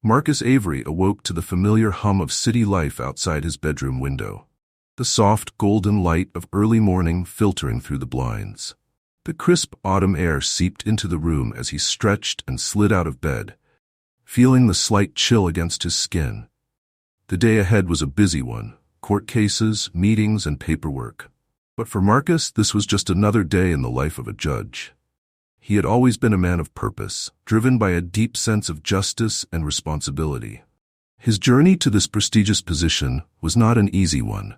Marcus Avery awoke to the familiar hum of city life outside his bedroom window. The soft, golden light of early morning filtering through the blinds. The crisp autumn air seeped into the room as he stretched and slid out of bed, feeling the slight chill against his skin. The day ahead was a busy one, court cases, meetings, and paperwork. But for Marcus, this was just another day in the life of a judge. He had always been a man of purpose, driven by a deep sense of justice and responsibility. His journey to this prestigious position was not an easy one.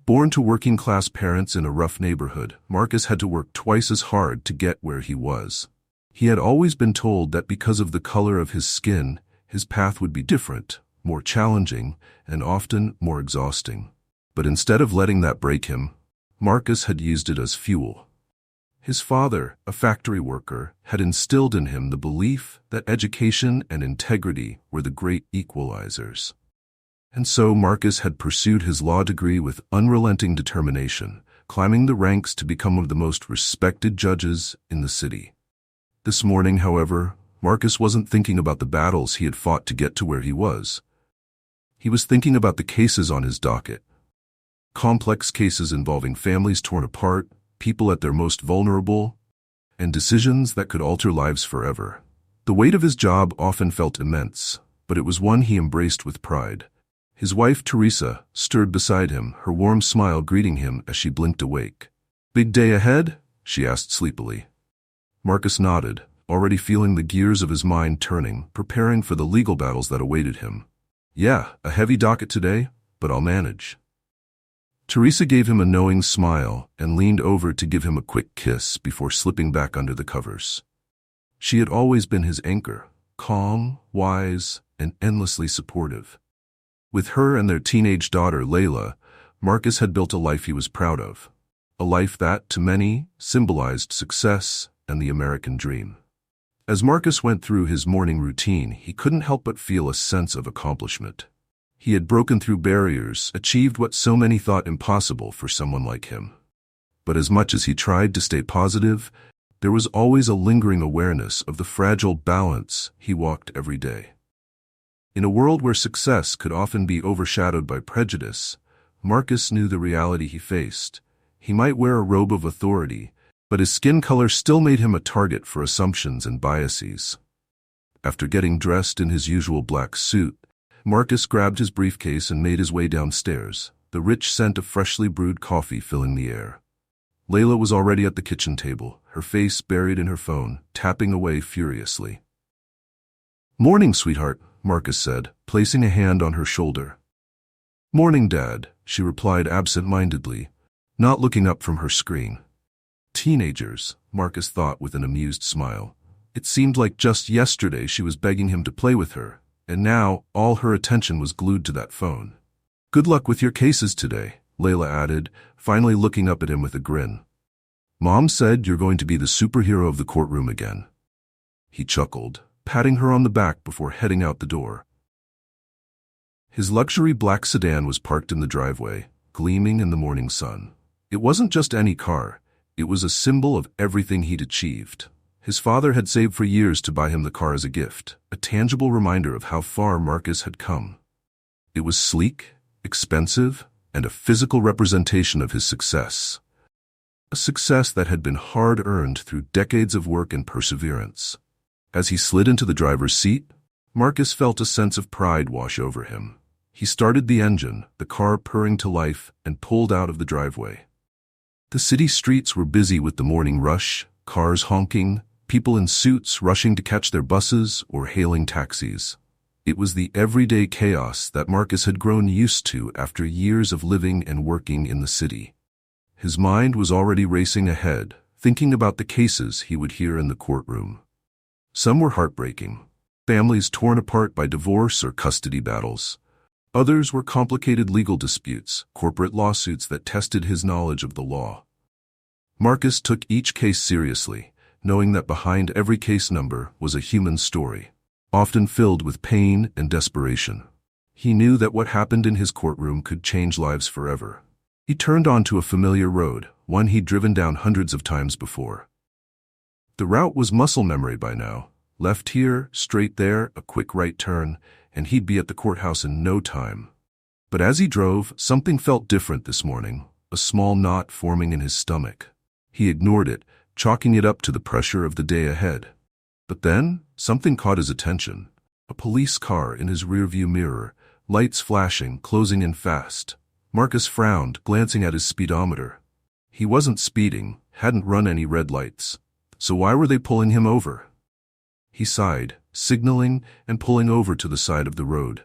Born to working-class parents in a rough neighborhood, Marcus had to work twice as hard to get where he was. He had always been told that because of the color of his skin, his path would be different, more challenging, and often more exhausting. But instead of letting that break him, Marcus had used it as fuel. His father, a factory worker, had instilled in him the belief that education and integrity were the great equalizers. And so Marcus had pursued his law degree with unrelenting determination, climbing the ranks to become one of the most respected judges in the city. This morning, however, Marcus wasn't thinking about the battles he had fought to get to where he was. He was thinking about the cases on his docket. Complex cases involving families torn apart, people at their most vulnerable, and decisions that could alter lives forever. The weight of his job often felt immense, but it was one he embraced with pride. His wife, Teresa, stirred beside him, her warm smile greeting him as she blinked awake. "Big day ahead?" she asked sleepily. Marcus nodded, already feeling the gears of his mind turning, preparing for the legal battles that awaited him. "Yeah, a heavy docket today, but I'll manage." Teresa gave him a knowing smile and leaned over to give him a quick kiss before slipping back under the covers. She had always been his anchor, calm, wise, and endlessly supportive. With her and their teenage daughter, Layla, Marcus had built a life he was proud of. A life that, to many, symbolized success and the American dream. As Marcus went through his morning routine, he couldn't help but feel a sense of accomplishment. He had broken through barriers, achieved what so many thought impossible for someone like him. But as much as he tried to stay positive, there was always a lingering awareness of the fragile balance he walked every day. In a world where success could often be overshadowed by prejudice, Marcus knew the reality he faced. He might wear a robe of authority, but his skin color still made him a target for assumptions and biases. After getting dressed in his usual black suit, Marcus grabbed his briefcase and made his way downstairs, the rich scent of freshly brewed coffee filling the air. Layla was already at the kitchen table, her face buried in her phone, tapping away furiously. "Morning, sweetheart," Marcus said, placing a hand on her shoulder. "Morning, Dad," she replied absent-mindedly, not looking up from her screen. Teenagers, Marcus thought with an amused smile. It seemed like just yesterday she was begging him to play with her, and now all her attention was glued to that phone. "Good luck with your cases today," Layla added, finally looking up at him with a grin. "Mom said you're going to be the superhero of the courtroom again." He chuckled, patting her on the back before heading out the door. His luxury black sedan was parked in the driveway, gleaming in the morning sun. It wasn't just any car. It was a symbol of everything he'd achieved. His father had saved for years to buy him the car as a gift, a tangible reminder of how far Marcus had come. It was sleek, expensive, and a physical representation of his success. A success that had been hard-earned through decades of work and perseverance. As he slid into the driver's seat, Marcus felt a sense of pride wash over him. He started the engine, the car purring to life, and pulled out of the driveway. The city streets were busy with the morning rush, cars honking, people in suits rushing to catch their buses or hailing taxis. It was the everyday chaos that Marcus had grown used to after years of living and working in the city. His mind was already racing ahead, thinking about the cases he would hear in the courtroom. Some were heartbreaking, families torn apart by divorce or custody battles. Others were complicated legal disputes, corporate lawsuits that tested his knowledge of the law. Marcus took each case seriously, knowing that behind every case number was a human story, often filled with pain and desperation. He knew that what happened in his courtroom could change lives forever. He turned onto a familiar road, one he'd driven down hundreds of times before. The route was muscle memory by now. Left here, straight there, a quick right turn, and he'd be at the courthouse in no time. But as he drove, something felt different this morning, a small knot forming in his stomach. He ignored it, chalking it up to the pressure of the day ahead. But then, something caught his attention. A police car in his rearview mirror, lights flashing, closing in fast. Marcus frowned, glancing at his speedometer. He wasn't speeding, hadn't run any red lights. So why were they pulling him over? He sighed, signaling and pulling over to the side of the road.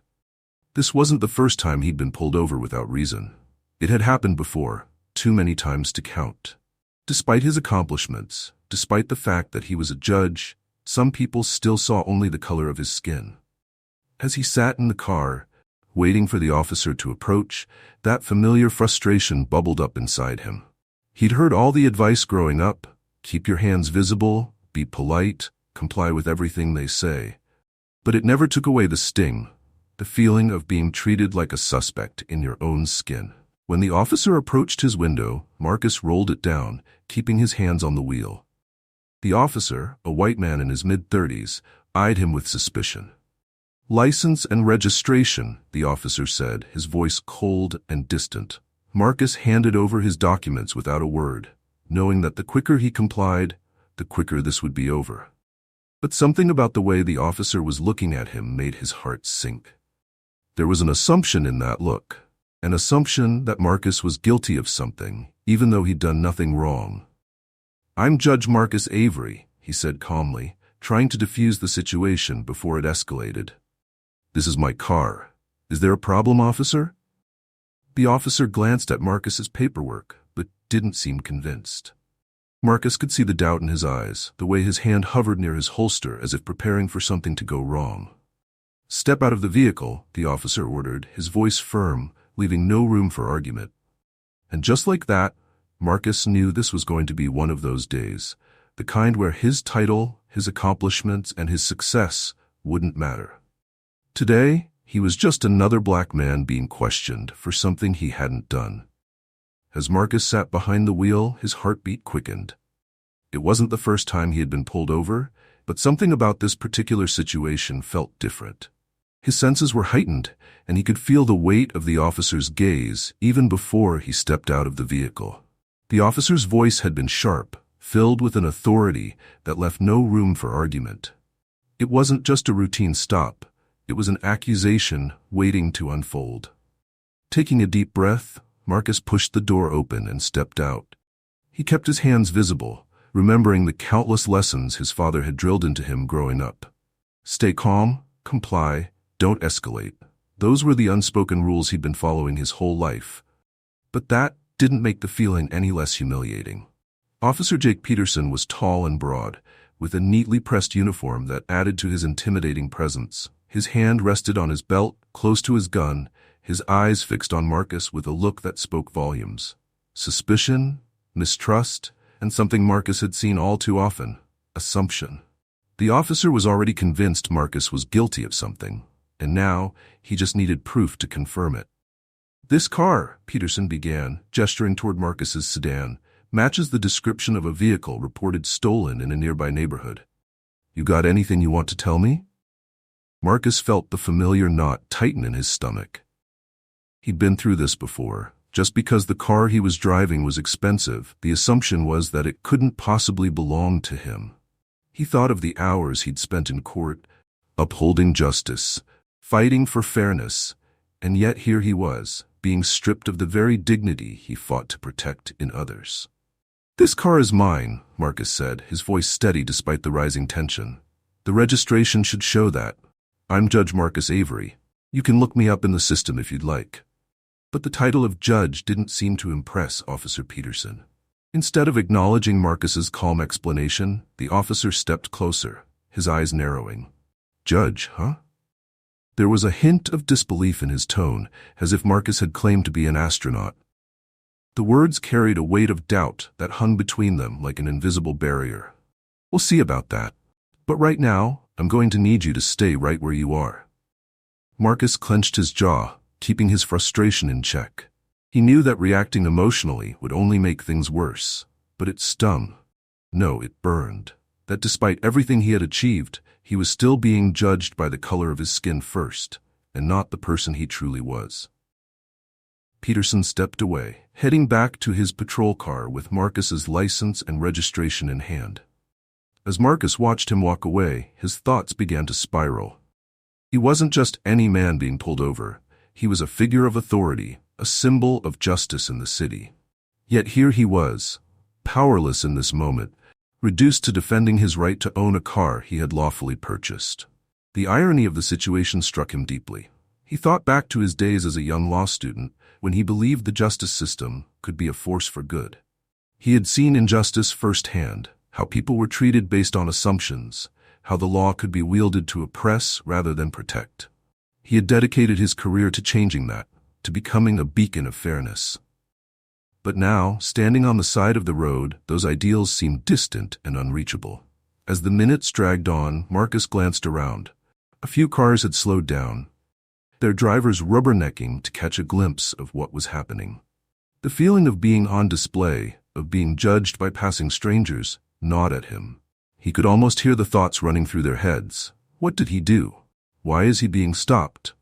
This wasn't the first time he'd been pulled over without reason. It had happened before, too many times to count. Despite his accomplishments, despite the fact that he was a judge, some people still saw only the color of his skin. As he sat in the car, waiting for the officer to approach, that familiar frustration bubbled up inside him. He'd heard all the advice growing up: keep your hands visible, be polite, comply with everything they say. But it never took away the sting, the feeling of being treated like a suspect in your own skin. When the officer approached his window, Marcus rolled it down, keeping his hands on the wheel. The officer, a white man in his mid-30s, eyed him with suspicion. "License and registration," the officer said, his voice cold and distant. Marcus handed over his documents without a word, knowing that the quicker he complied, the quicker this would be over. But something about the way the officer was looking at him made his heart sink. There was an assumption in that look, an assumption that Marcus was guilty of something, even though he'd done nothing wrong. "I'm Judge Marcus Avery," he said calmly, trying to defuse the situation before it escalated. "This is my car. Is there a problem, officer?" The officer glanced at Marcus's paperwork, but didn't seem convinced. Marcus could see the doubt in his eyes, the way his hand hovered near his holster as if preparing for something to go wrong. "Step out of the vehicle," the officer ordered, his voice firm, leaving no room for argument. And just like that, Marcus knew this was going to be one of those days, the kind where his title, his accomplishments, and his success wouldn't matter. Today, he was just another black man being questioned for something he hadn't done. As Marcus sat behind the wheel, his heartbeat quickened. It wasn't the first time he had been pulled over, but something about this particular situation felt different. His senses were heightened, and he could feel the weight of the officer's gaze even before he stepped out of the vehicle. The officer's voice had been sharp, filled with an authority that left no room for argument. It wasn't just a routine stop. It was an accusation waiting to unfold. Taking a deep breath, Marcus pushed the door open and stepped out. He kept his hands visible, remembering the countless lessons his father had drilled into him growing up. Stay calm, comply, don't escalate. Those were the unspoken rules he'd been following his whole life. But that didn't make the feeling any less humiliating. Officer Jake Peterson was tall and broad, with a neatly pressed uniform that added to his intimidating presence. His hand rested on his belt, close to his gun, his eyes fixed on Marcus with a look that spoke volumes. Suspicion, mistrust, and something Marcus had seen all too often: assumption. The officer was already convinced Marcus was guilty of something, and now he just needed proof to confirm it. "This car," Peterson began, gesturing toward Marcus's sedan, "matches the description of a vehicle reported stolen in a nearby neighborhood. You got anything you want to tell me?" Marcus felt the familiar knot tighten in his stomach. He'd been through this before. Just because the car he was driving was expensive, the assumption was that it couldn't possibly belong to him. He thought of the hours he'd spent in court, upholding justice, fighting for fairness, and yet here he was, being stripped of the very dignity he fought to protect in others. "This car is mine," Marcus said, his voice steady despite the rising tension. "The registration should show that. I'm Judge Marcus Avery. You can look me up in the system if you'd like." But the title of judge didn't seem to impress Officer Peterson. Instead of acknowledging Marcus's calm explanation, the officer stepped closer, his eyes narrowing. "Judge, huh?" There was a hint of disbelief in his tone, as if Marcus had claimed to be an astronaut. The words carried a weight of doubt that hung between them like an invisible barrier. "We'll see about that. But right now, I'm going to need you to stay right where you are." Marcus clenched his jaw, keeping his frustration in check. He knew that reacting emotionally would only make things worse, but it stung. No, it burned. that despite everything he had achieved, he was still being judged by the color of his skin first, and not the person he truly was. Peterson stepped away, heading back to his patrol car with Marcus's license and registration in hand. As Marcus watched him walk away, his thoughts began to spiral. He wasn't just any man being pulled over. He was a figure of authority, a symbol of justice in the city. Yet here he was, powerless in this moment, reduced to defending his right to own a car he had lawfully purchased. The irony of the situation struck him deeply. He thought back to his days as a young law student, when he believed the justice system could be a force for good. He had seen injustice firsthand, how people were treated based on assumptions, how the law could be wielded to oppress rather than protect. He had dedicated his career to changing that, to becoming a beacon of fairness. But now, standing on the side of the road, those ideals seemed distant and unreachable. As the minutes dragged on, Marcus glanced around. A few cars had slowed down, their drivers rubbernecking to catch a glimpse of what was happening. The feeling of being on display, of being judged by passing strangers, gnawed at him. He could almost hear the thoughts running through their heads. What did he do? Why is he being stopped?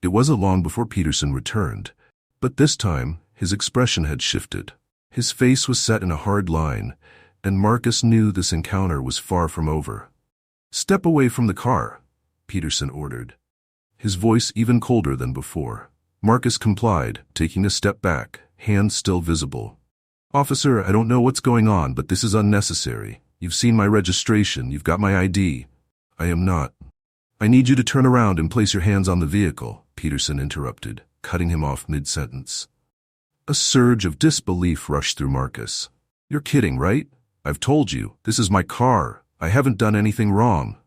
It wasn't long before Peterson returned, but this time his expression had shifted. His face was set in a hard line, and Marcus knew this encounter was far from over. "Step away from the car," Peterson ordered, his voice even colder than before. Marcus complied, taking a step back, hands still visible. "Officer, I don't know what's going on, but this is unnecessary. You've seen my registration, you've got my ID. I am not." "I need you to turn around and place your hands on the vehicle," Peterson interrupted, cutting him off mid-sentence. A surge of disbelief rushed through Marcus. "You're kidding, right? I've told you, this is my car. I haven't done anything wrong."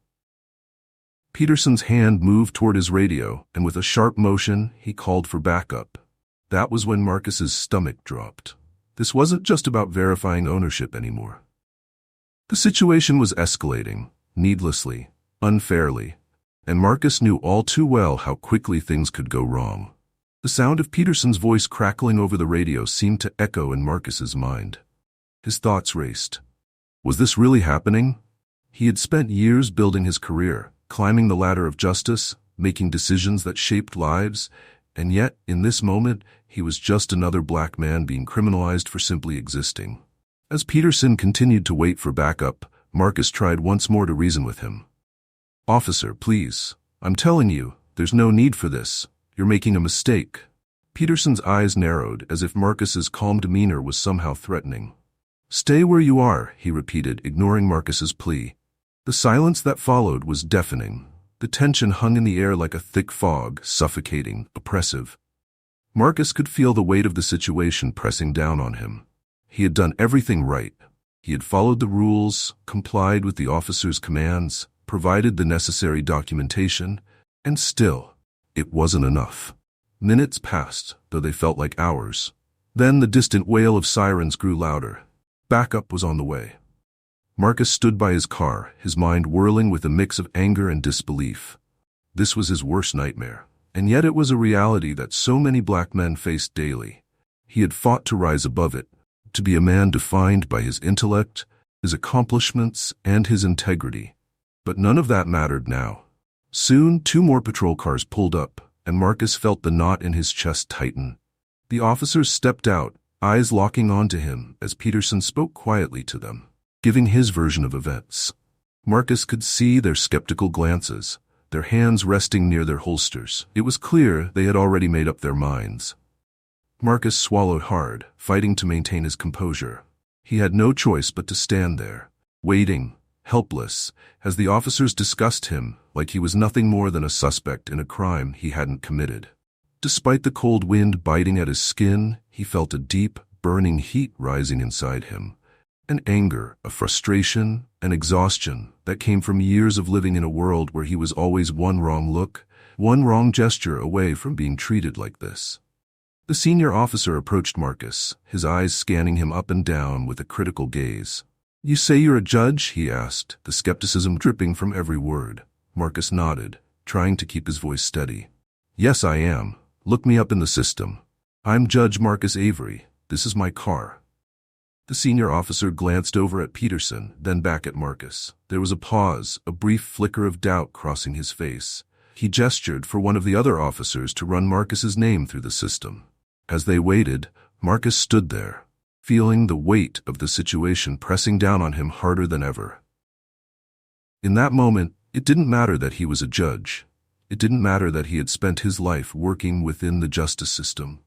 Peterson's hand moved toward his radio, and with a sharp motion, he called for backup. That was when Marcus's stomach dropped. This wasn't just about verifying ownership anymore. The situation was escalating, needlessly, unfairly, and Marcus knew all too well how quickly things could go wrong. The sound of Peterson's voice crackling over the radio seemed to echo in Marcus's mind. His thoughts raced. Was this really happening? He had spent years building his career, climbing the ladder of justice, making decisions that shaped lives, and yet, in this moment, he was just another black man being criminalized for simply existing. As Peterson continued to wait for backup, Marcus tried once more to reason with him. "Officer, please. I'm telling you, there's no need for this. You're making a mistake." Peterson's eyes narrowed as if Marcus's calm demeanor was somehow threatening. "Stay where you are," he repeated, ignoring Marcus's plea. The silence that followed was deafening. The tension hung in the air like a thick fog, suffocating, oppressive. Marcus could feel the weight of the situation pressing down on him. He had done everything right. He had followed the rules, complied with the officer's commands, provided the necessary documentation, and still, it wasn't enough. Minutes passed, though they felt like hours. Then the distant wail of sirens grew louder. Backup was on the way. Marcus stood by his car, his mind whirling with a mix of anger and disbelief. This was his worst nightmare, and yet it was a reality that so many black men faced daily. He had fought to rise above it, to be a man defined by his intellect, his accomplishments, and his integrity. But none of that mattered now. Soon, 2 more patrol cars pulled up, and Marcus felt the knot in his chest tighten. The officers stepped out, eyes locking onto him as Peterson spoke quietly to them, giving his version of events. Marcus could see their skeptical glances, their hands resting near their holsters. It was clear they had already made up their minds. Marcus swallowed hard, fighting to maintain his composure. He had no choice but to stand there, waiting, helpless, as the officers discussed him like he was nothing more than a suspect in a crime he hadn't committed. Despite the cold wind biting at his skin, he felt a deep, burning heat rising inside him. An anger, a frustration, an exhaustion that came from years of living in a world where he was always one wrong look, one wrong gesture away from being treated like this. The senior officer approached Marcus, his eyes scanning him up and down with a critical gaze. "You say you're a judge?" he asked, the skepticism dripping from every word. Marcus nodded, trying to keep his voice steady. "Yes, I am. Look me up in the system. I'm Judge Marcus Avery. This is my car." The senior officer glanced over at Peterson, then back at Marcus. There was a pause, a brief flicker of doubt crossing his face. He gestured for one of the other officers to run Marcus's name through the system. As they waited, Marcus stood there, feeling the weight of the situation pressing down on him harder than ever. In that moment, it didn't matter that he was a judge. It didn't matter that he had spent his life working within the justice system.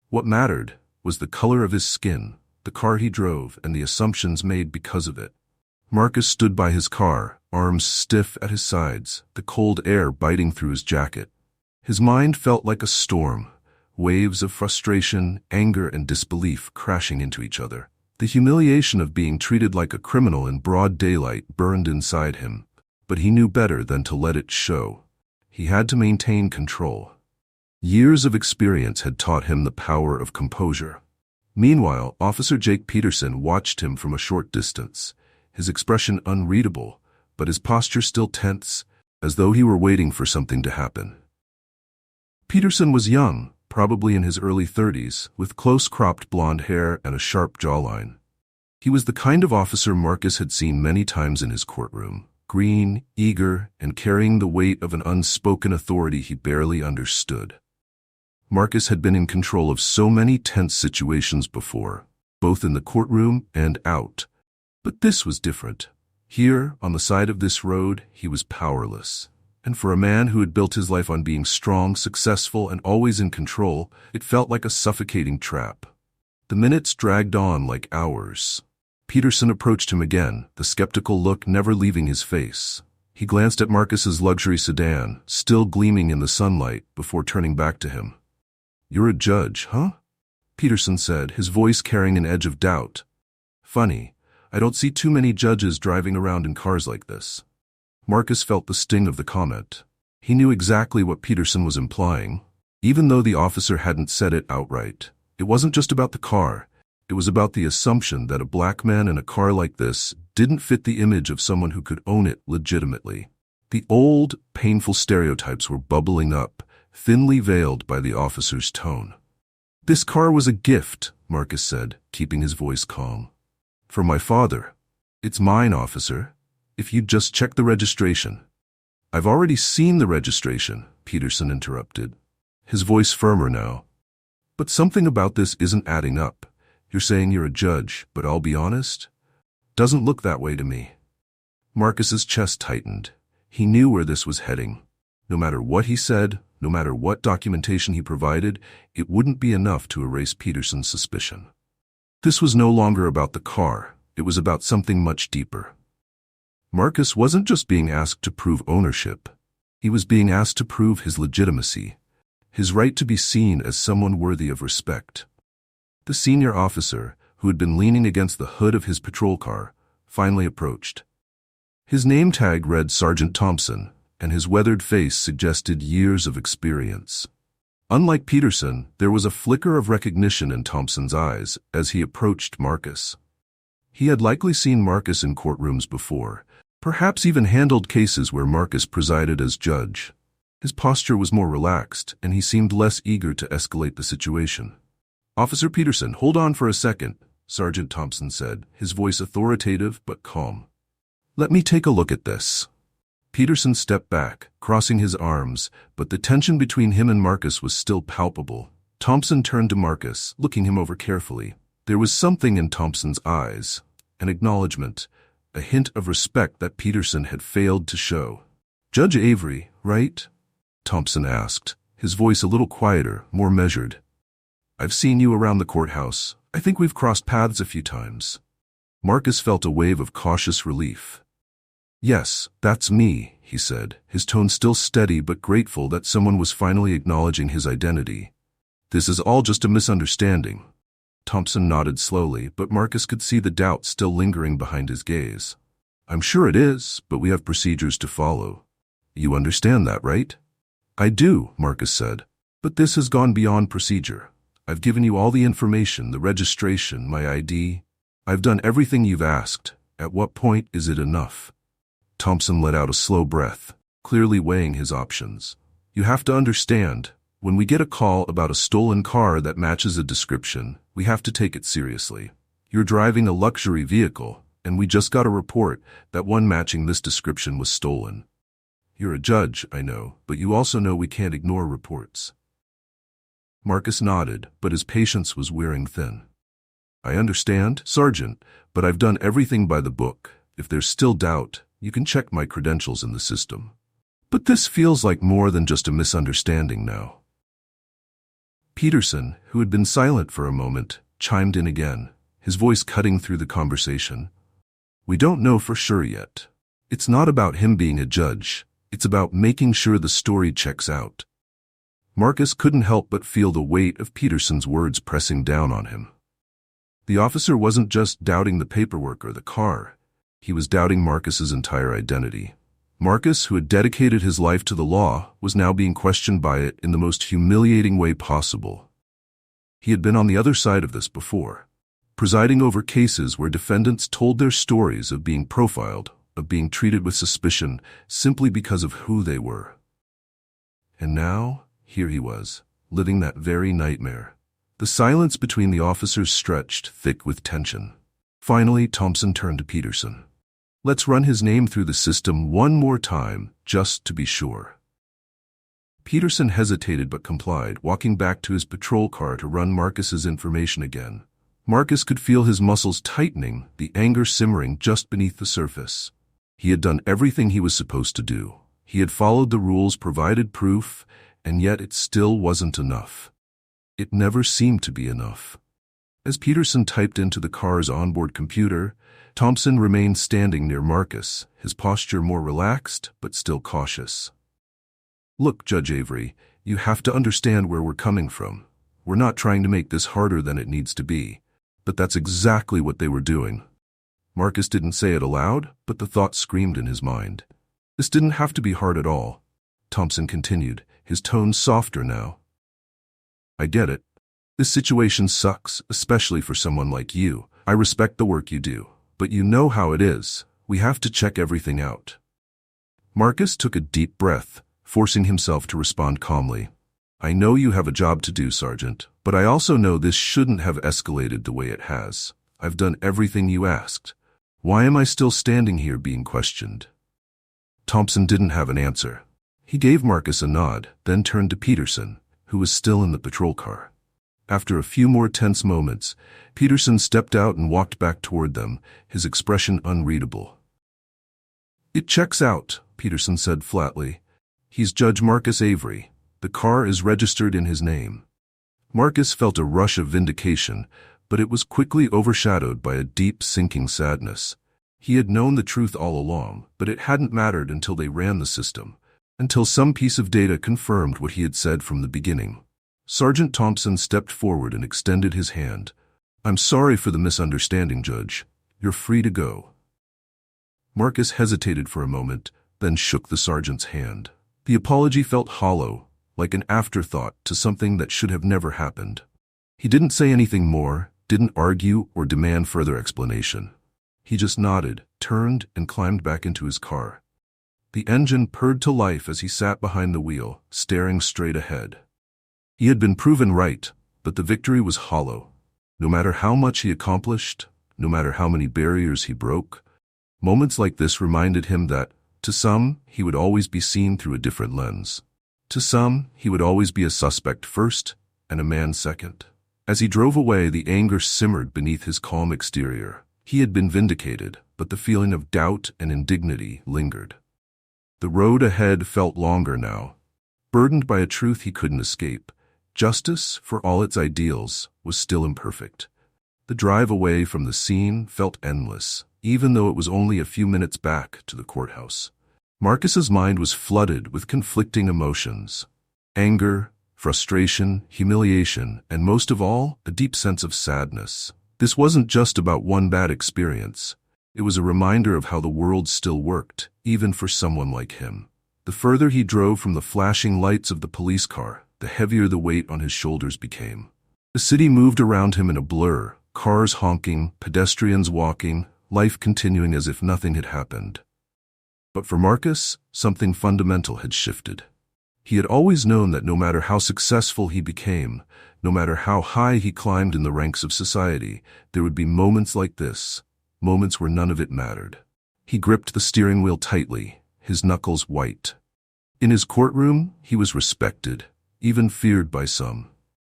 What mattered was the color of his skin, the car he drove, and the assumptions made because of it. Marcus stood by his car, arms stiff at his sides, the cold air biting through his jacket. His mind felt like a storm, waves of frustration, anger, and disbelief crashing into each other. The humiliation of being treated like a criminal in broad daylight burned inside him, but he knew better than to let it show. He had to maintain control. Years of experience had taught him the power of composure. Meanwhile, Officer Jake Peterson watched him from a short distance, his expression unreadable, but his posture still tense, as though he were waiting for something to happen. Peterson was young, probably in his early 30s, with close-cropped blonde hair and a sharp jawline. He was the kind of officer Marcus had seen many times in his courtroom, green, eager, and carrying the weight of an unspoken authority he barely understood. Marcus had been in control of so many tense situations before, both in the courtroom and out. But this was different. Here, on the side of this road, he was powerless. And for a man who had built his life on being strong, successful, and always in control, it felt like a suffocating trap. The minutes dragged on like hours. Peterson approached him again, the skeptical look never leaving his face. He glanced at Marcus's luxury sedan, still gleaming in the sunlight, before turning back to him. "You're a judge, huh?" Peterson said, his voice carrying an edge of doubt. "Funny, I don't see too many judges driving around in cars like this." Marcus felt the sting of the comment. He knew exactly what Peterson was implying, even though the officer hadn't said it outright. It wasn't just about the car. It was about the assumption that a black man in a car like this didn't fit the image of someone who could own it legitimately. The old, painful stereotypes were bubbling up, thinly veiled by the officer's tone. "This car was a gift," Marcus said, keeping his voice calm. "For my father." "It's mine, officer. If you'd just check the registration." "I've already seen the registration," Peterson interrupted, his voice firmer now. "But something about this isn't adding up. You're saying you're a judge, but I'll be honest, doesn't look that way to me." Marcus's chest tightened. He knew where this was heading. No matter what he said, no matter what documentation he provided, it wouldn't be enough to erase Peterson's suspicion. This was no longer about the car. It was about something much deeper. Marcus wasn't just being asked to prove ownership. He was being asked to prove his legitimacy, his right to be seen as someone worthy of respect. The senior officer, who had been leaning against the hood of his patrol car, finally approached. His name tag read Sergeant Thompson, and his weathered face suggested years of experience. Unlike Peterson, there was a flicker of recognition in Thompson's eyes as he approached Marcus. He had likely seen Marcus in courtrooms before, perhaps even handled cases where Marcus presided as judge. His posture was more relaxed, and he seemed less eager to escalate the situation. "Officer Peterson, hold on for a second," Sergeant Thompson said, his voice authoritative but calm. "Let me take a look at this." Peterson stepped back, crossing his arms, but the tension between him and Marcus was still palpable. Thompson turned to Marcus, looking him over carefully. There was something in Thompson's eyes, an acknowledgement, a hint of respect that Peterson had failed to show. "Judge Avery, right?" Thompson asked, his voice a little quieter, more measured. "I've seen you around the courthouse. I think we've crossed paths a few times." Marcus felt a wave of cautious relief. "Yes, that's me," he said, his tone still steady but grateful that someone was finally acknowledging his identity. "This is all just a misunderstanding." Thompson nodded slowly, but Marcus could see the doubt still lingering behind his gaze. "I'm sure it is, but we have procedures to follow. You understand that, right?" "I do," Marcus said. "But this has gone beyond procedure. I've given you all the information, the registration, my ID. I've done everything you've asked. At what point is it enough?" Thompson let out a slow breath, clearly weighing his options. "You have to understand, when we get a call about a stolen car that matches a description, we have to take it seriously. You're driving a luxury vehicle, and we just got a report that one matching this description was stolen. You're a judge, I know, but you also know we can't ignore reports." Marcus nodded, but his patience was wearing thin. "I understand, Sergeant, but I've done everything by the book. If there's still doubt, you can check my credentials in the system. But this feels like more than just a misunderstanding now." Peterson, who had been silent for a moment, chimed in again, his voice cutting through the conversation. "We don't know for sure yet. It's not about him being a judge. It's about making sure the story checks out." Marcus couldn't help but feel the weight of Peterson's words pressing down on him. The officer wasn't just doubting the paperwork or the car. He was doubting Marcus's entire identity. Marcus, who had dedicated his life to the law, was now being questioned by it in the most humiliating way possible. He had been on the other side of this before, presiding over cases where defendants told their stories of being profiled, of being treated with suspicion simply because of who they were. And now, here he was, living that very nightmare. The silence between the officers stretched, thick with tension. Finally, Thompson turned to Peterson. "Let's run his name through the system one more time, just to be sure." Peterson hesitated but complied, walking back to his patrol car to run Marcus's information again. Marcus could feel his muscles tightening, the anger simmering just beneath the surface. He had done everything he was supposed to do. He had followed the rules, provided proof, and yet it still wasn't enough. It never seemed to be enough. As Peterson typed into the car's onboard computer, Thompson remained standing near Marcus, his posture more relaxed but still cautious. "Look, Judge Avery, you have to understand where we're coming from. We're not trying to make this harder than it needs to be, but that's exactly what they were doing." Marcus didn't say it aloud, but the thought screamed in his mind. "This didn't have to be hard at all," Thompson continued, his tone softer now. "I get it. This situation sucks, especially for someone like you. I respect the work you do, but you know how it is. We have to check everything out." Marcus took a deep breath, forcing himself to respond calmly. "I know you have a job to do, Sergeant, but I also know this shouldn't have escalated the way it has. I've done everything you asked. Why am I still standing here being questioned?" Thompson didn't have an answer. He gave Marcus a nod, then turned to Peterson, who was still in the patrol car. After a few more tense moments, Peterson stepped out and walked back toward them, his expression unreadable. "It checks out," Peterson said flatly. "He's Judge Marcus Avery. The car is registered in his name." Marcus felt a rush of vindication, but it was quickly overshadowed by a deep, sinking sadness. He had known the truth all along, but it hadn't mattered until they ran the system, until some piece of data confirmed what he had said from the beginning. Sergeant Thompson stepped forward and extended his hand. "I'm sorry for the misunderstanding, Judge. You're free to go." Marcus hesitated for a moment, then shook the sergeant's hand. The apology felt hollow, like an afterthought to something that should have never happened. He didn't say anything more, didn't argue or demand further explanation. He just nodded, turned, and climbed back into his car. The engine purred to life as he sat behind the wheel, staring straight ahead. He had been proven right, but the victory was hollow. No matter how much he accomplished, no matter how many barriers he broke, moments like this reminded him that, to some, he would always be seen through a different lens. To some, he would always be a suspect first and a man second. As he drove away, the anger simmered beneath his calm exterior. He had been vindicated, but the feeling of doubt and indignity lingered. The road ahead felt longer now, burdened by a truth he couldn't escape. Justice, for all its ideals, was still imperfect. The drive away from the scene felt endless, even though it was only a few minutes back to the courthouse. Marcus's mind was flooded with conflicting emotions: anger, frustration, humiliation, and most of all, a deep sense of sadness. This wasn't just about one bad experience. It was a reminder of how the world still worked, even for someone like him. The further he drove from the flashing lights of the police car, the heavier the weight on his shoulders became. The city moved around him in a blur, cars honking, pedestrians walking, life continuing as if nothing had happened. But for Marcus, something fundamental had shifted. He had always known that no matter how successful he became, no matter how high he climbed in the ranks of society, there would be moments like this, moments where none of it mattered. He gripped the steering wheel tightly, his knuckles white. In his courtroom, he was respected, even feared by some.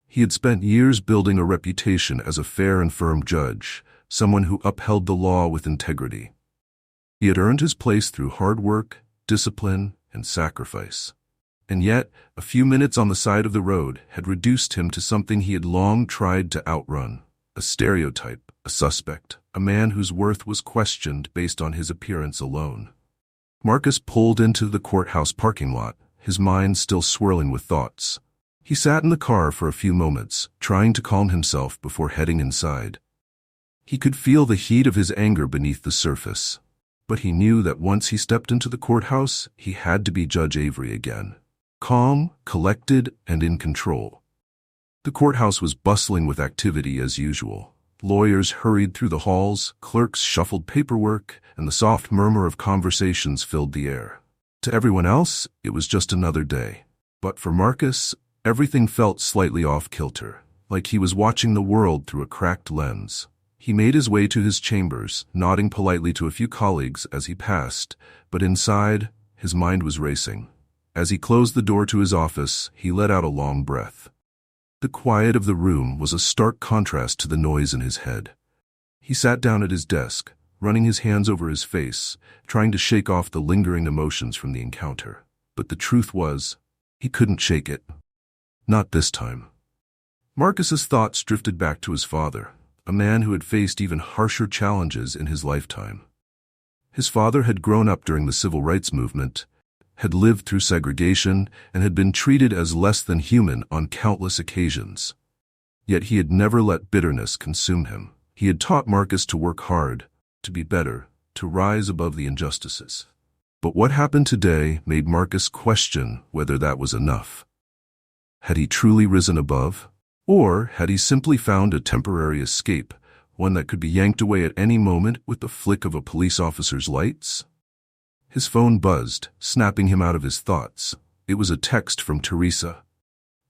He had spent years building a reputation as a fair and firm judge, someone who upheld the law with integrity. He had earned his place through hard work, discipline, and sacrifice. And yet, a few minutes on the side of the road had reduced him to something he had long tried to outrun: a stereotype, a suspect, a man whose worth was questioned based on his appearance alone. Marcus pulled into the courthouse parking lot, his mind still swirling with thoughts. He sat in the car for a few moments, trying to calm himself before heading inside. He could feel the heat of his anger beneath the surface, but he knew that once he stepped into the courthouse, he had to be Judge Avery again. Calm, collected, and in control. The courthouse was bustling with activity as usual. Lawyers hurried through the halls, clerks shuffled paperwork, and the soft murmur of conversations filled the air. To everyone else, it was just another day. But for Marcus, everything felt slightly off-kilter, like he was watching the world through a cracked lens. He made his way to his chambers, nodding politely to a few colleagues as he passed, but inside, his mind was racing. As he closed the door to his office, he let out a long breath. The quiet of the room was a stark contrast to the noise in his head. He sat down at his desk, running his hands over his face, trying to shake off the lingering emotions from the encounter. But the truth was, he couldn't shake it. Not this time. Marcus's thoughts drifted back to his father, a man who had faced even harsher challenges in his lifetime. His father had grown up during the civil rights movement, had lived through segregation, and had been treated as less than human on countless occasions. Yet he had never let bitterness consume him. He had taught Marcus to work hard, to be better, to rise above the injustices. But what happened today made Marcus question whether that was enough. Had he truly risen above? Or had he simply found a temporary escape, one that could be yanked away at any moment with the flick of a police officer's lights? His phone buzzed, snapping him out of his thoughts. It was a text from Teresa.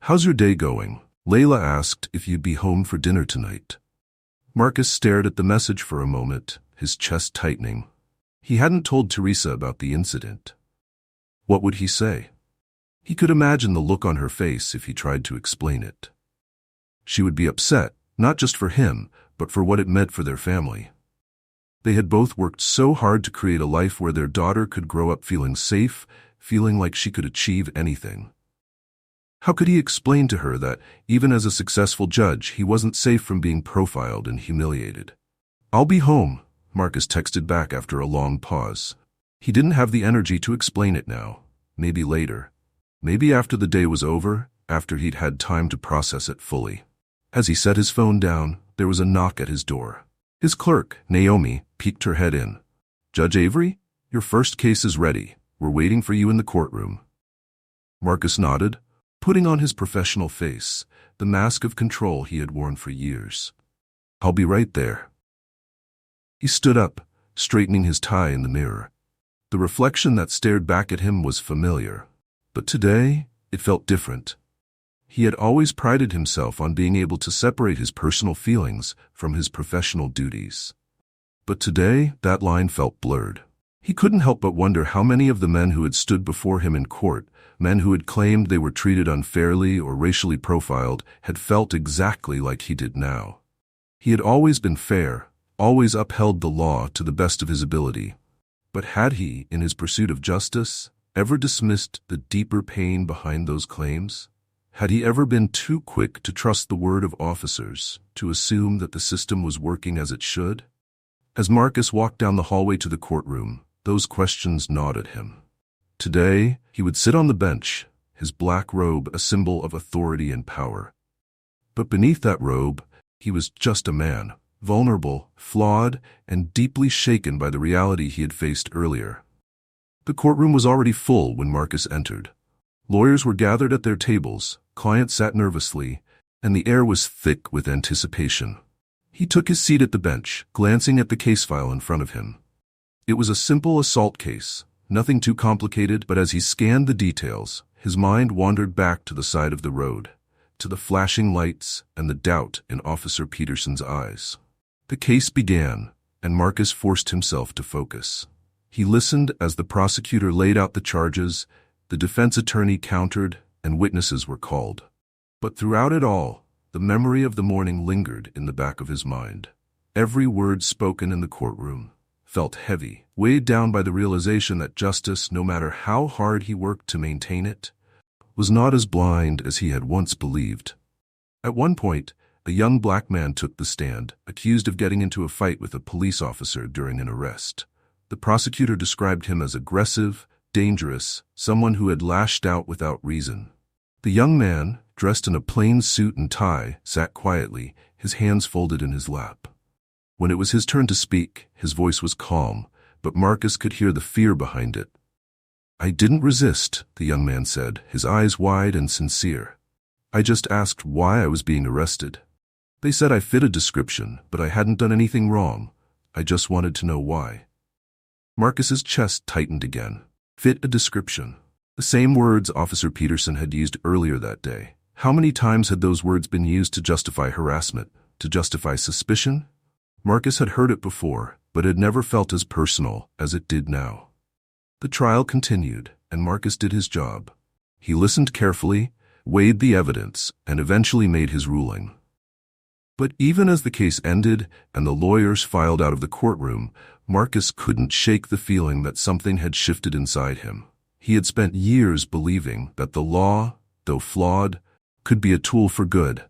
"How's your day going? Layla asked if you'd be home for dinner tonight." Marcus stared at the message for a moment, his chest tightening. He hadn't told Teresa about the incident. What would he say? He could imagine the look on her face if he tried to explain it. She would be upset, not just for him, but for what it meant for their family. They had both worked so hard to create a life where their daughter could grow up feeling safe, feeling like she could achieve anything. How could he explain to her that, even as a successful judge, he wasn't safe from being profiled and humiliated? "I'll be home," Marcus texted back after a long pause. He didn't have the energy to explain it now. Maybe later. Maybe after the day was over, after he'd had time to process it fully. As he set his phone down, there was a knock at his door. His clerk, Naomi, peeked her head in. "Judge Avery, your first case is ready. We're waiting for you in the courtroom." Marcus nodded, putting on his professional face, the mask of control he had worn for years. "I'll be right there." He stood up, straightening his tie in the mirror. The reflection that stared back at him was familiar, but today it felt different. He had always prided himself on being able to separate his personal feelings from his professional duties. But today, that line felt blurred. He couldn't help but wonder how many of the men who had stood before him in court, men who had claimed they were treated unfairly or racially profiled, had felt exactly like he did now. He had always been fair, always upheld the law to the best of his ability. But had he, in his pursuit of justice, ever dismissed the deeper pain behind those claims? Had he ever been too quick to trust the word of officers, to assume that the system was working as it should? As Marcus walked down the hallway to the courtroom, those questions gnawed at him. Today, he would sit on the bench, his black robe a symbol of authority and power. But beneath that robe, he was just a man, vulnerable, flawed, and deeply shaken by the reality he had faced earlier. The courtroom was already full when Marcus entered. Lawyers were gathered at their tables, clients sat nervously, and the air was thick with anticipation. He took his seat at the bench, glancing at the case file in front of him. It was a simple assault case, nothing too complicated, but as he scanned the details, his mind wandered back to the side of the road, to the flashing lights and the doubt in Officer Peterson's eyes. The case began, and Marcus forced himself to focus. He listened as the prosecutor laid out the charges, the defense attorney countered, and witnesses were called. But throughout it all, the memory of the morning lingered in the back of his mind. Every word spoken in the courtroom felt heavy, weighed down by the realization that justice, no matter how hard he worked to maintain it, was not as blind as he had once believed. At one point, a young black man took the stand, accused of getting into a fight with a police officer during an arrest. The prosecutor described him as aggressive, dangerous, someone who had lashed out without reason. The young man, dressed in a plain suit and tie, sat quietly, his hands folded in his lap. When it was his turn to speak, his voice was calm, but Marcus could hear the fear behind it. "I didn't resist," the young man said, his eyes wide and sincere. "I just asked why I was being arrested. They said I fit a description, but I hadn't done anything wrong. I just wanted to know why." Marcus's chest tightened again. Fit a description. The same words Officer Peterson had used earlier that day. How many times had those words been used to justify harassment, to justify suspicion? Marcus had heard it before, but had never felt as personal as it did now. The trial continued, and Marcus did his job. He listened carefully, weighed the evidence, and eventually made his ruling. But even as the case ended and the lawyers filed out of the courtroom, Marcus couldn't shake the feeling that something had shifted inside him. He had spent years believing that the law, though flawed, could be a tool for good.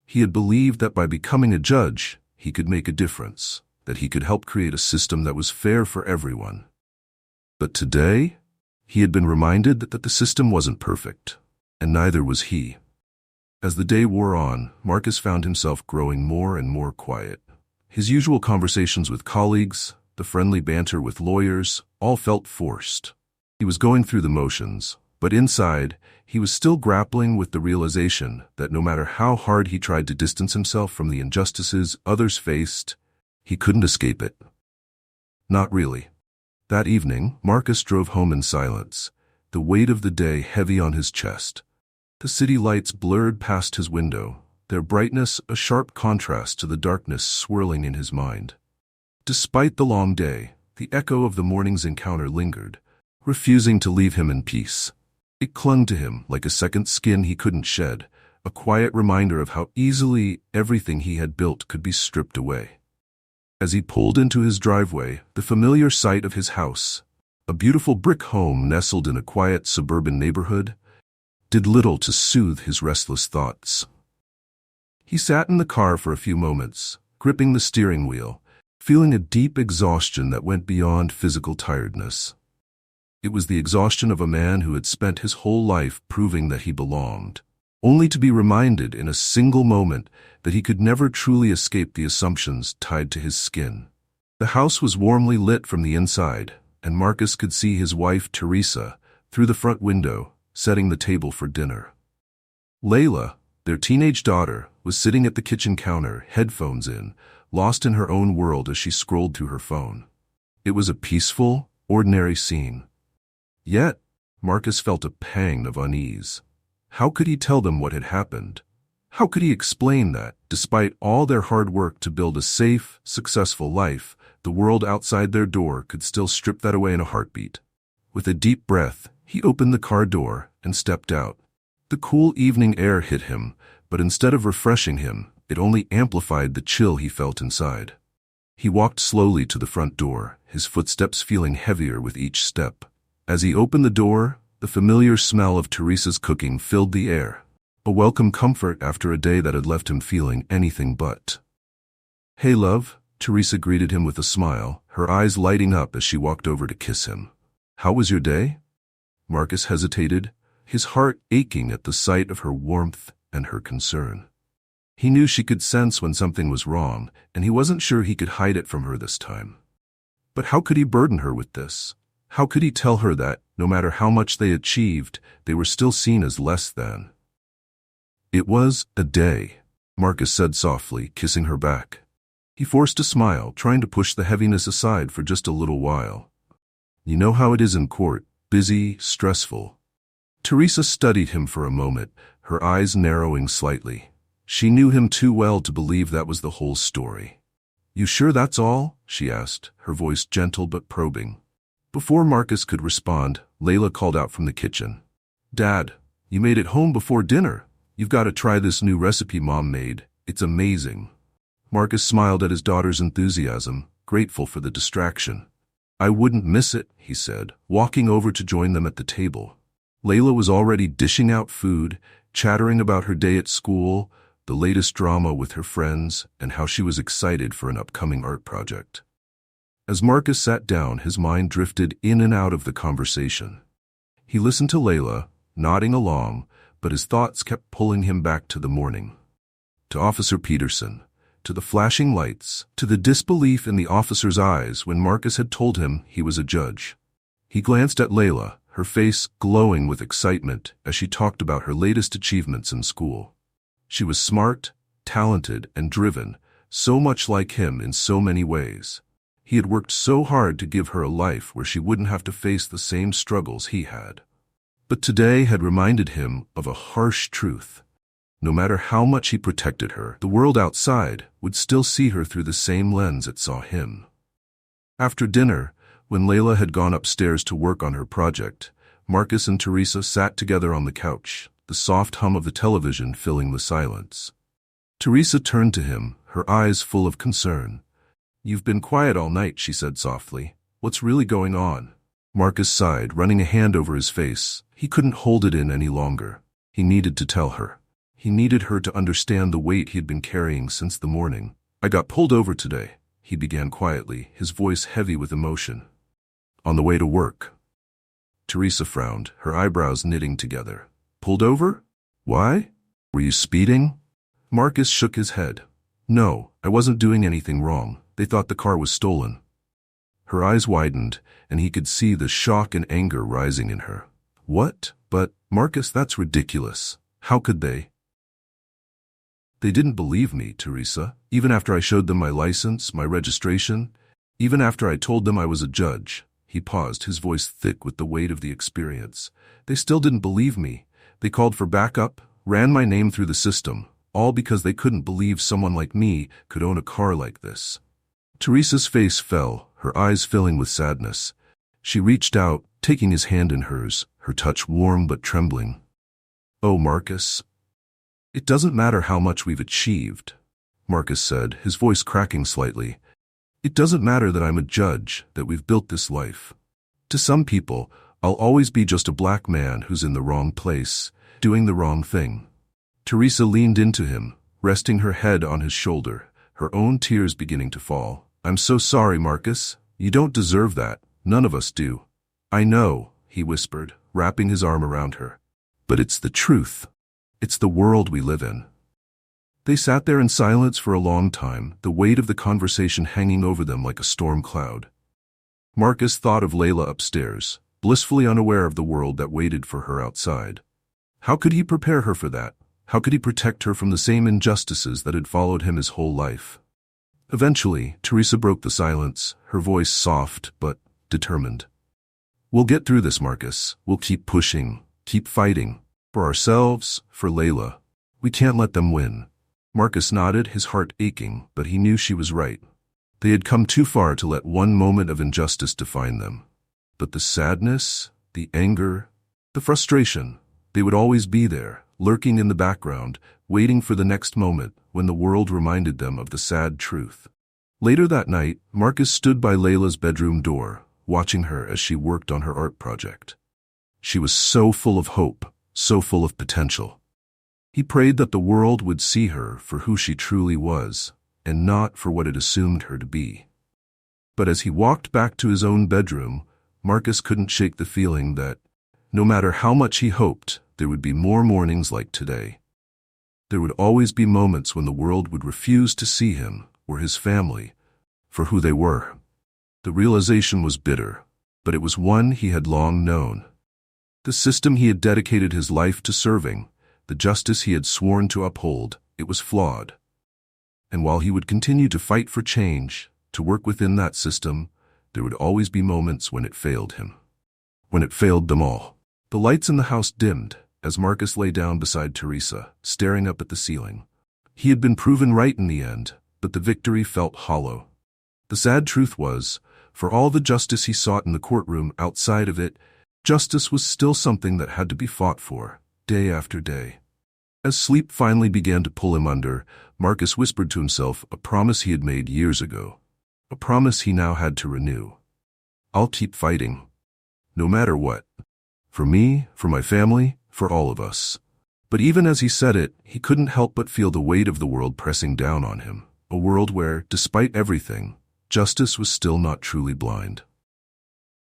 He had believed that by becoming a judge, he could make a difference, that he could help create a system that was fair for everyone. But today, he had been reminded that the system wasn't perfect, and neither was he. As the day wore on, Marcus found himself growing more and more quiet. His usual conversations with colleagues, the friendly banter with lawyers, all felt forced. He was going through the motions, but inside, he was still grappling with the realization that no matter how hard he tried to distance himself from the injustices others faced, he couldn't escape it. Not really. That evening, Marcus drove home in silence, the weight of the day heavy on his chest. The city lights blurred past his window, their brightness a sharp contrast to the darkness swirling in his mind. Despite the long day, the echo of the morning's encounter lingered, refusing to leave him in peace. It clung to him like a second skin he couldn't shed, a quiet reminder of how easily everything he had built could be stripped away. As he pulled into his driveway, the familiar sight of his house, a beautiful brick home nestled in a quiet suburban neighborhood, did little to soothe his restless thoughts. He sat in the car for a few moments, gripping the steering wheel, feeling a deep exhaustion that went beyond physical tiredness. It was the exhaustion of a man who had spent his whole life proving that he belonged, only to be reminded in a single moment that he could never truly escape the assumptions tied to his skin. The house was warmly lit from the inside, and Marcus could see his wife, Teresa, through the front window, setting the table for dinner. Layla, their teenage daughter, was sitting at the kitchen counter, headphones in, lost in her own world as she scrolled through her phone. It was a peaceful, ordinary scene. Yet, Marcus felt a pang of unease. How could he tell them what had happened? How could he explain that, despite all their hard work to build a safe, successful life, the world outside their door could still strip that away in a heartbeat? With a deep breath, he opened the car door and stepped out. The cool evening air hit him, but instead of refreshing him, it only amplified the chill he felt inside. He walked slowly to the front door, his footsteps feeling heavier with each step. As he opened the door, the familiar smell of Teresa's cooking filled the air, a welcome comfort after a day that had left him feeling anything but. "Hey, love," Teresa greeted him with a smile, her eyes lighting up as she walked over to kiss him. "How was your day?" Marcus hesitated, his heart aching at the sight of her warmth and her concern. He knew she could sense when something was wrong, and he wasn't sure he could hide it from her this time. But how could he burden her with this? How could he tell her that, no matter how much they achieved, they were still seen as less than? "It was a day," Marcus said softly, kissing her back. He forced a smile, trying to push the heaviness aside for just a little while. "You know how it is in court, busy, stressful. Teresa studied him for a moment, her eyes narrowing slightly. She knew him too well to believe that was the whole story. "You sure that's all?" she asked, her voice gentle but probing. Before Marcus could respond, Layla called out from the kitchen. "Dad, you made it home before dinner. You've got to try this new recipe Mom made. It's amazing." Marcus smiled at his daughter's enthusiasm, grateful for the distraction. "I wouldn't miss it," he said, walking over to join them at the table. Layla was already dishing out food, chattering about her day at school, the latest drama with her friends, and how she was excited for an upcoming art project. As Marcus sat down, his mind drifted in and out of the conversation. He listened to Layla, nodding along, but his thoughts kept pulling him back to the morning. To Officer Peterson, to the flashing lights, to the disbelief in the officer's eyes when Marcus had told him he was a judge. He glanced at Layla, her face glowing with excitement as she talked about her latest achievements in school. She was smart, talented, and driven, so much like him in so many ways. He had worked so hard to give her a life where she wouldn't have to face the same struggles he had. But today had reminded him of a harsh truth. No matter how much he protected her, the world outside would still see her through the same lens it saw him. After dinner, when Layla had gone upstairs to work on her project, Marcus and Teresa sat together on the couch, the soft hum of the television filling the silence. Teresa turned to him, her eyes full of concern. "You've been quiet all night," she said softly. "What's really going on?" Marcus sighed, running a hand over his face. He couldn't hold it in any longer. He needed to tell her. He needed her to understand the weight he had been carrying since the morning. "I got pulled over today," he began quietly, his voice heavy with emotion. "On the way to work." Teresa frowned, her eyebrows knitting together. "Pulled over? Why? Were you speeding?" Marcus shook his head. "No, I wasn't doing anything wrong. They thought the car was stolen." Her eyes widened, and he could see the shock and anger rising in her. "What? But, Marcus, that's ridiculous. How could they?" "They didn't believe me, Teresa, even after I showed them my license, my registration, even after I told them I was a judge." He paused, his voice thick with the weight of the experience. "They still didn't believe me. They called for backup, ran my name through the system, all because they couldn't believe someone like me could own a car like this." Teresa's face fell, her eyes filling with sadness. She reached out, taking his hand in hers, her touch warm but trembling. "Oh, Marcus, it doesn't matter how much we've achieved," Marcus said, his voice cracking slightly. "It doesn't matter that I'm a judge, that we've built this life. To some people, I'll always be just a black man who's in the wrong place, doing the wrong thing." Teresa leaned into him, resting her head on his shoulder, her own tears beginning to fall. "I'm so sorry, Marcus. You don't deserve that. None of us do." "I know," he whispered, wrapping his arm around her. "But it's the truth. It's the world we live in." They sat there in silence for a long time, the weight of the conversation hanging over them like a storm cloud. Marcus thought of Layla upstairs, blissfully unaware of the world that waited for her outside. How could he prepare her for that? How could he protect her from the same injustices that had followed him his whole life? Eventually, Teresa broke the silence, her voice soft but determined. "We'll get through this, Marcus. We'll keep pushing, keep fighting. For ourselves, for Layla. We can't let them win." Marcus nodded, his heart aching, but he knew she was right. They had come too far to let one moment of injustice define them. But the sadness, the anger, the frustration, they would always be there, lurking in the background, waiting for the next moment when the world reminded them of the sad truth. Later that night, Marcus stood by Layla's bedroom door, watching her as she worked on her art project. She was so full of hope, so full of potential. He prayed that the world would see her for who she truly was, and not for what it assumed her to be. But as he walked back to his own bedroom, Marcus couldn't shake the feeling that, no matter how much he hoped, there would be more mornings like today. There would always be moments when the world would refuse to see him, or his family, for who they were. The realization was bitter, but it was one he had long known. The system he had dedicated his life to serving, the justice he had sworn to uphold, it was flawed. And while he would continue to fight for change, to work within that system, there would always be moments when it failed him. When it failed them all. The lights in the house dimmed as Marcus lay down beside Teresa, staring up at the ceiling. He had been proven right in the end, but the victory felt hollow. The sad truth was, for all the justice he sought in the courtroom, outside of it, justice was still something that had to be fought for, day after day. As sleep finally began to pull him under, Marcus whispered to himself a promise he had made years ago. A promise he now had to renew. "I'll keep fighting. No matter what. For me, for my family, for all of us." But even as he said it, he couldn't help but feel the weight of the world pressing down on him. A world where, despite everything, justice was still not truly blind.